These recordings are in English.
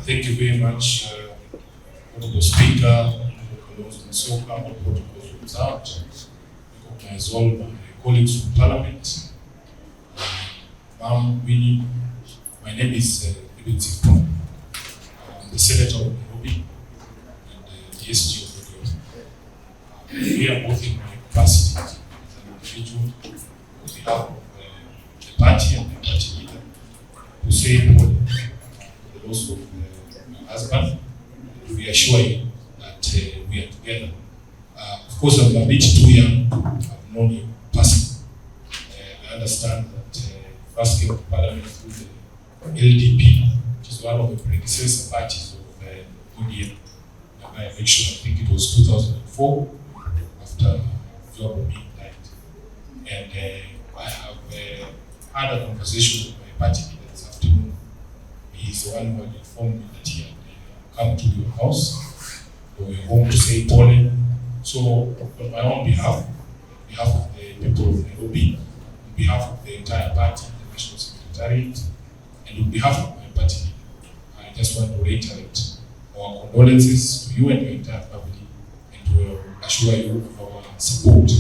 Thank you very much, Honorable Speaker, Honorable Musyoka, all protocols observed. Recognize all my colleagues from Parliament. Ma'am, Winnie, my name is Edwin Sifuna. I'm the Senator of Nairobi and the DSG of the government. We are both in my capacity as an individual on behalf of the party and the party leader to say for the loss of my husband. We assure you that we are together. Of course, I'm a bit too young. I've known you personally. I understand that first came to Parliament through the LDP, which is one of the predecessor parties of ODM. By election, I think it was 2004, after Job being died. And I have had a conversation with my party leader this afternoon. He is the one who had informed me that he had come to your house, or your home, to say Paul. So, on my own behalf, on behalf of the people of Nairobi, on behalf of the entire party, the National Secretariat, and on behalf of my party leader, I just want to reiterate our condolences to you and your entire family, and to assure you of our support.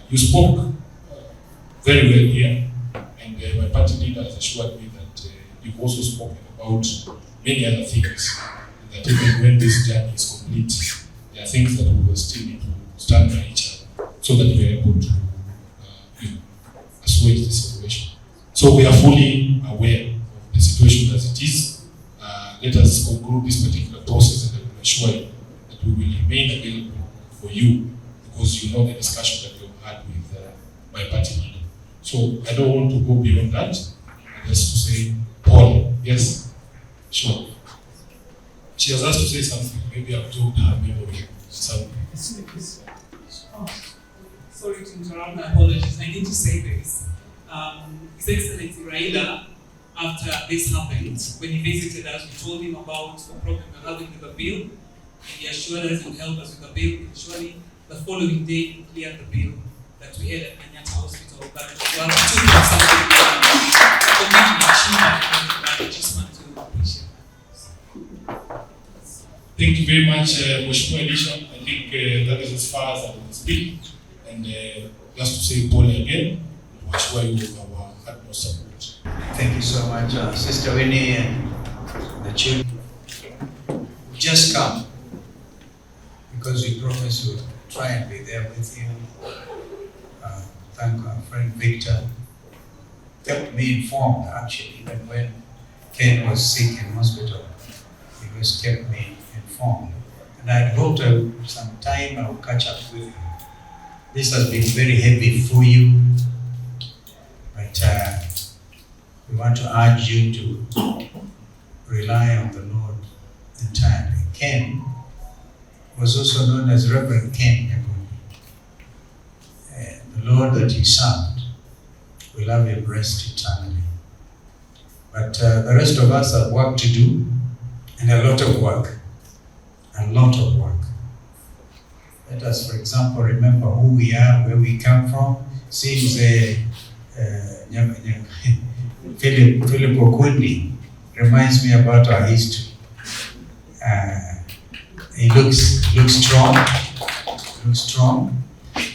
You spoke very well here, and my party leader has assured me that you've also spoken about many other things, that even when this journey is complete, there are things that we will still need to stand by each other so that we are able to assuage the situation. So we are fully aware of the situation as it is. Let us conclude this particular process, and I will assure you that we will remain available for you, because you know the discussion that we've had with my party leader. So I don't want to go beyond that. Just to say, Paul, yes, sure. She has asked to say something. Maybe I've told her memory something. Oh, sorry to interrupt. My apologies. I need to say this. His Excellency Raila, after this happened, when he visited us, we told him about the problem we're having with the bill, and he assured us he would help us with the bill. And surely, the following day, he cleared the bill that we had at Kenyatta Hospital. But we have to do something for me to achieve. I just want to appreciate that. Thank you very much, Mheshimiwa Elisha. I think that is as far as I will speak. And just to say Paul again, to assure you of our utmost support. Thank you so much, Sister Winnie and the children. Just come because we promised we would try and be there with you. Thank our friend Victor. Kept me informed, actually, even when Ken was sick in hospital. He was kept me informed. And I hoped sometime I will catch up with you. This has been very heavy for you, but we want to urge you to rely on the Lord entirely. Ken was also known as Reverend Kenn Nyagudi. The Lord that he served will have him rest eternally. But the rest of us have work to do, and a lot of work. A lot of work. Let us, for example, remember who we are, where we come from. Seems Philip Okundi reminds me about our history. He looks strong. Looks strong.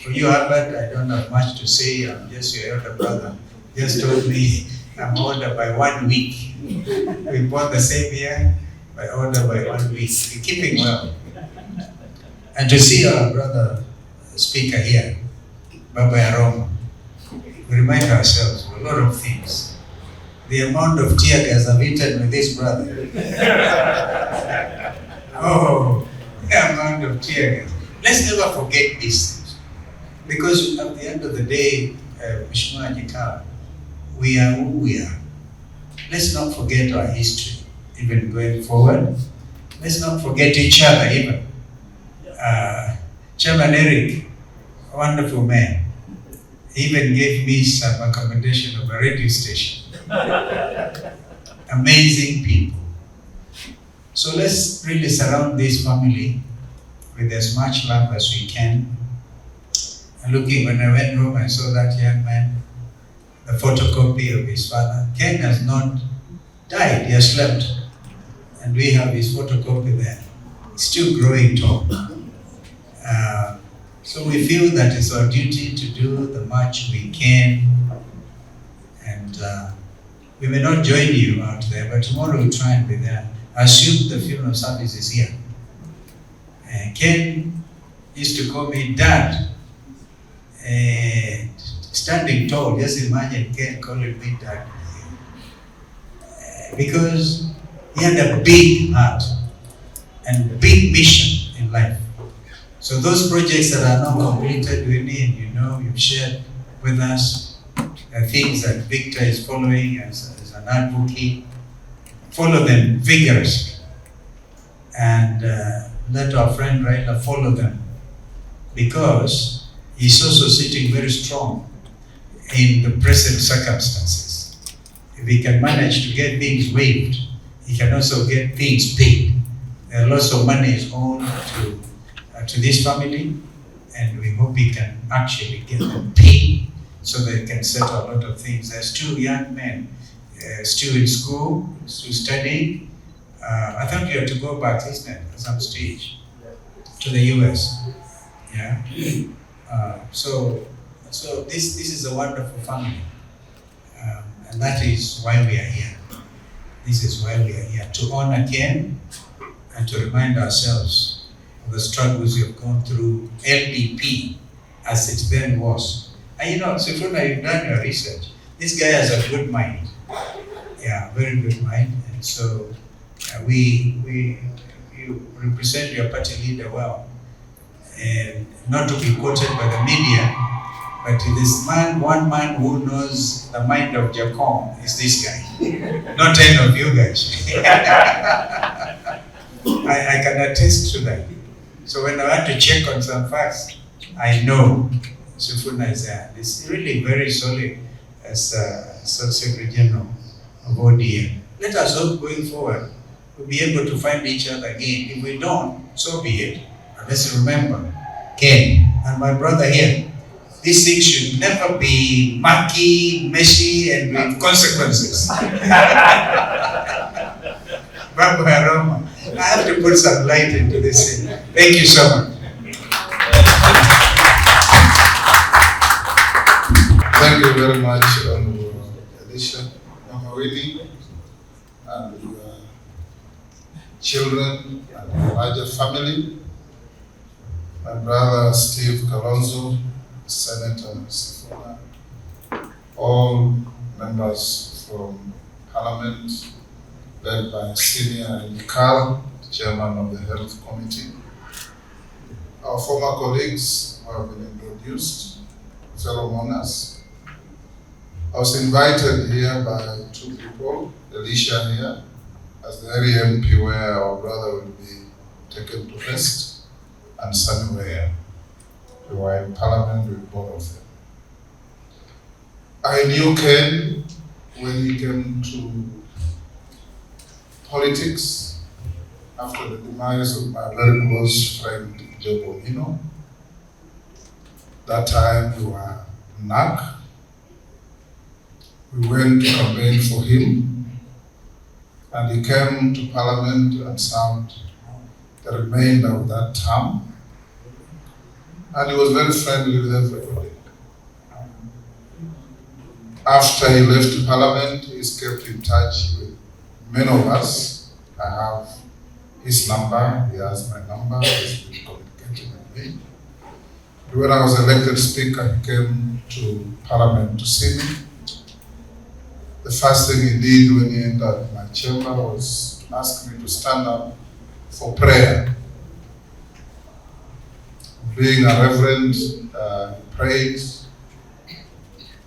For you, Albert, I don't have much to say. I'm just your elder brother. Just told me I'm older by 1 week. We born the same year, by older by 1 week. You're keeping well. And to see our brother speaker here, Baba Yaroma, we remind ourselves of a lot of things. The amount of tear gas I've eaten with this brother. Oh, the amount of tear gas. Let's never forget these things. Because at the end of the day, Mheshimiwa Nyika, we are who we are. Let's not forget our history, even going forward. Let's not forget each other, even. Chairman Eric, a wonderful man, he even gave me some accommodation of a radio station. Amazing people. So let's really surround this family with as much love as we can. And looking, when I went home, I saw that young man, the photocopy of his father. Ken has not died, he has slept. and we have his photocopy there. It's still growing tall. So we feel that it's our duty to do the much we can, and we may not join you out there, but tomorrow we'll try and be there. I assume the funeral service is here. Ken used to call me Dad, standing tall. Just imagine Ken calling me Dad. Because he had a big heart and big mission in life. So those projects that are not completed, Winnie, and you know, you've shared with us, things that Victor is following as an advocate, follow them vigorously. And let our friend Raila follow them, because he's also sitting very strong in the present circumstances. If he can manage to get things waived, he can also get things paid. There are lots of money is owed to this family, and we hope he can actually get them paid so they can settle a lot of things. There's two young men still in school, still studying. I thought you had to go back, isn't it, at some stage, to the US. Yeah. So this is a wonderful family, and that is why we are here. This is why we are here, to honor Ken and to remind ourselves of the struggles you've gone through, LDP, as it then was. And you know, Sifuna, you've done your research. This guy has a good mind. Yeah, very good mind. And so you represent your party leader well. And not to be quoted by the media, but this man, one man who knows the mind of Jacom is this guy. Not any of you guys. I can attest to that. So when I had to check on some facts, I know Sifuna is there. It's really very solid as Secretary General of ODM. Let us hope going forward we'll be able to find each other again. If we don't, so be it. But let's remember, Ken and my brother here, these things should never be murky, messy, and with consequences. Babu Aroma, I have to put some light into this thing. Thank you so much. Thank you very much, Honorable Elisha, Mama Winnie, and your children and your larger family. My brother Steve Kalonzo, Senator Sifuna, all members from Parliament, led by Senior Nikal, Chairman of the Health Committee, our former colleagues who have been introduced, fellow mourners. I was invited here by two people, Elisha here, as the area MP where our brother will be taken to rest, and somewhere we were in Parliament with both of them. I knew Ken when he came to politics after the demise of my very close friend Joe Bonino. That time we were NAC. We went to campaign for him, and he came to Parliament and served the remainder of that term. And he was very friendly with everybody. After he left Parliament, he's kept in touch with many of us. I have his number, he has my number, he's been communicating with me. When I was elected Speaker, he came to Parliament to see me. The first thing he did when he entered my chamber was to ask me to stand up for prayer. Being a reverend, he prayed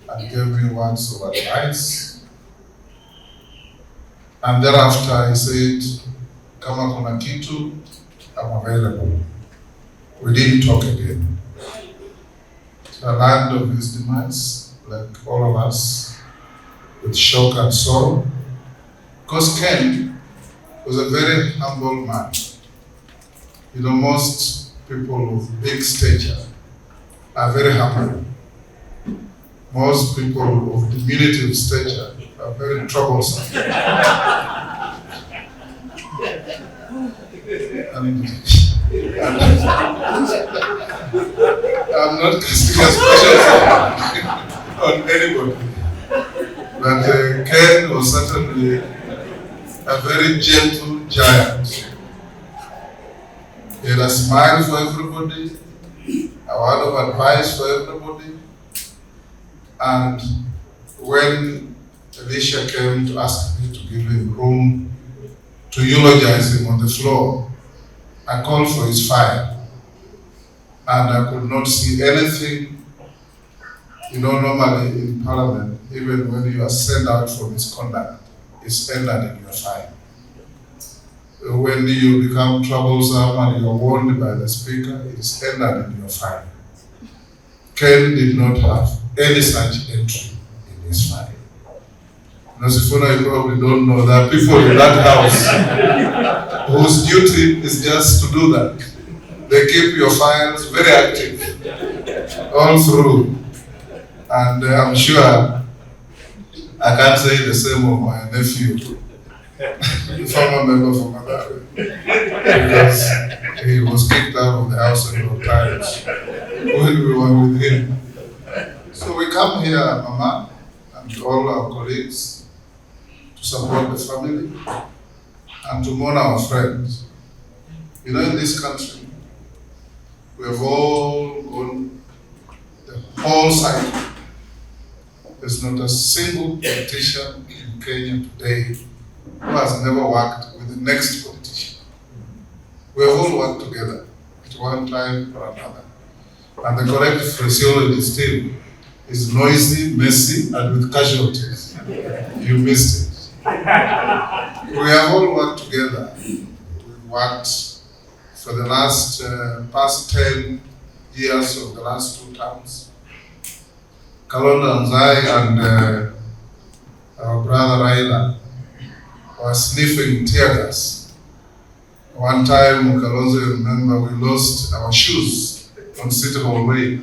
and gave me words of advice. And thereafter he said, kama kuna kitu, I'm available. We didn't talk again. So I learned of his demise, like all of us, with shock and sorrow. Because Ken was a very humble man. You know, most people of big stature are very humble. Most people of diminutive stature are very troublesome. I'm not casting aspersions on anybody, but Kenn was certainly a very gentle giant. He had a smile for everybody, a word of advice for everybody, and when Elisha came to ask me to give him room to eulogize him on the floor, I called for his file, and I could not see anything. You know, normally in Parliament, even when you are sent out for misconduct, it's entered in your file. When you become troublesome and you are warned by the Speaker, it is entered in your file. Kenn did not have any such entry in his file. Now, Sifuna, you probably don't know that people in that house whose duty is just to do that. They keep your files very active all through. And I'm sure I can't say the same of my nephew, former member from Madari, because he was kicked out of the house several times when we were with him. So we come here, Mama, and all our colleagues, to support the family and to mourn our friends. You know, in this country, we have all gone the whole cycle. There's not a single politician in Kenya today who has never worked with the next politician. We have all worked together at one time or another. And the correct phraseology still is noisy, messy, and with casualties. You missed it. We have all worked together. We've worked for the past 10 years of the last 2 terms. Kalonzo and our brother Raila were sniffing tear gas. One time, Kalonzo, you remember, we lost our shoes on City Hall Way.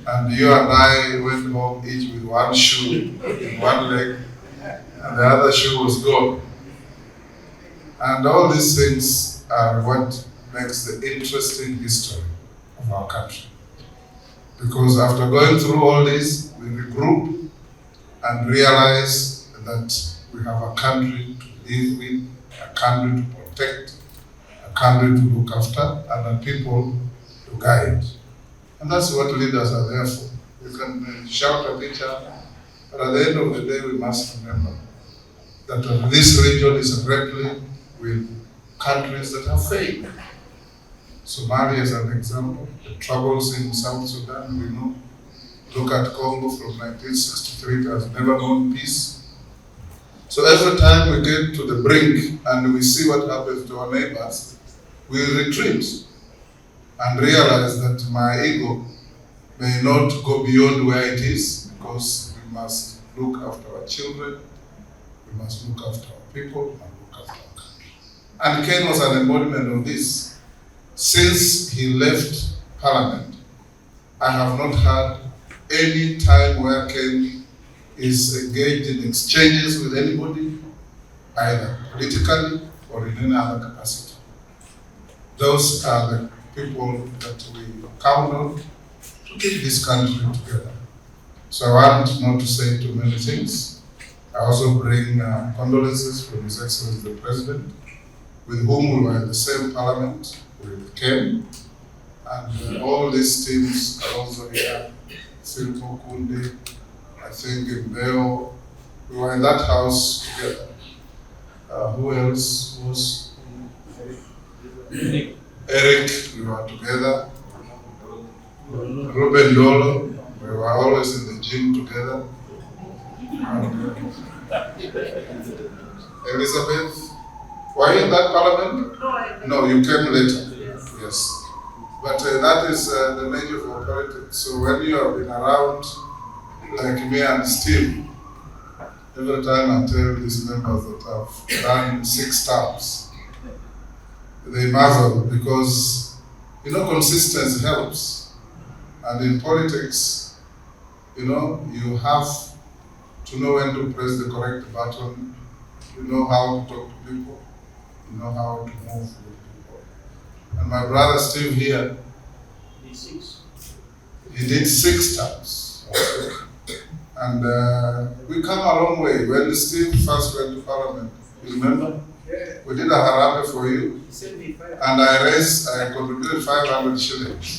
And you and I went home each with one shoe in one leg, and the other shoe was gone. And all these things are what makes the interesting history of our country. Because after going through all this, we regroup and realize that we have a country to live with, a country to protect, a country to look after, and a people to guide. And that's what leaders are there for. You can shout at each other, but at the end of the day, we must remember that this region is riddled with countries that have failed. Somalia is an example. The troubles in South Sudan, we know. Look at Congo from 1963, it has never known peace. So every time we get to the brink and we see what happens to our neighbors, we retreat and realize that my ego may not go beyond where it is, because we must look after our children, we must look after our people, and look after our country. And Kenn was an embodiment of this. Since he left Parliament, I have not had any time where Kenn is engaged in exchanges with anybody, either politically or in any other capacity. Those are the people that we count on to keep this country together. So I want not to say too many things. I also bring condolences from His Excellency the President, with whom we were in the same Parliament, with Kenn, and all these teams are also here. Philpo Kunde, I think in Beo, we were in that house together. Who else was? Eric, we were together. Ruben Dolo, we were always in the gym together. Elizabeth, were you in that Parliament? No, you came later. Yes. But that is the nature of our politics. So when you have been around, like me and Steve, every time I tell these members that I've done 6 terms, they marvel, because, you know, consistency helps. And in politics, you know, you have to know when to press the correct button, you know how to talk to people, You know how to move with people. And my brother Steve here, he did 6 terms. And we come a long way. When Steve first went to Parliament, you remember? We did a harabe for you. And I contributed 500 shillings.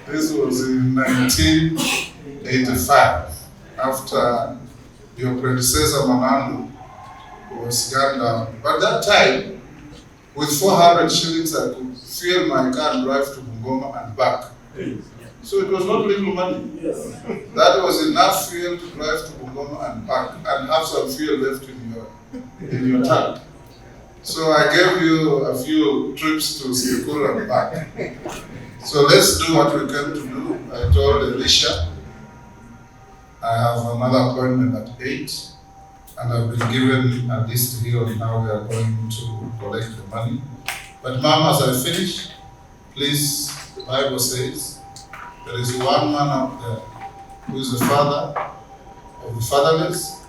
This was in 1985, after your predecessor Manandu was gunned down. But that time, with 400 shillings, I could fuel my car and drive to Bungoma and back. So it was not little money. That was enough fuel to drive to Bungoma and back, and have some fuel left in your tank. So I gave you a few trips to Sifuna and back. So let's do what we came to do. I told Elisha I have another appointment at 8, and I've been given a list here on how we are going to collect the money. But Mom, as I finish, please, the Bible says, there is one man out there who is the father of the fatherless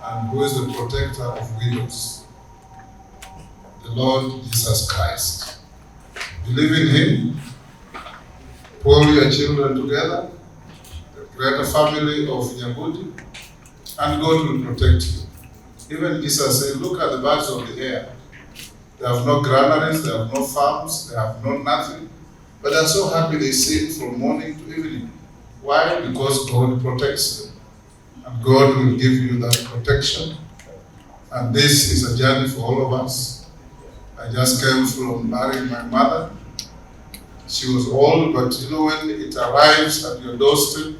and who is the protector of widows. The Lord Jesus Christ. Believe in Him, pull your children together, create a family of Nyagudi, and God will protect you. Even Jesus said, look at the birds of the air. They have no granaries, they have no farms, they have no nothing, but they're so happy they sing from morning to evening. Why? Because God protects them. And God will give you that protection. And this is a journey for all of us. I just came from marrying my mother. She was old, but you know, when it arrives at your doorstep,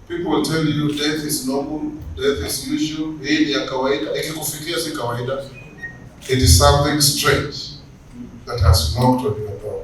people will tell you death is normal, death is usual, hii ni ya kawaida. Ikikufikia si kawaida. It is something strange that has knocked on your door.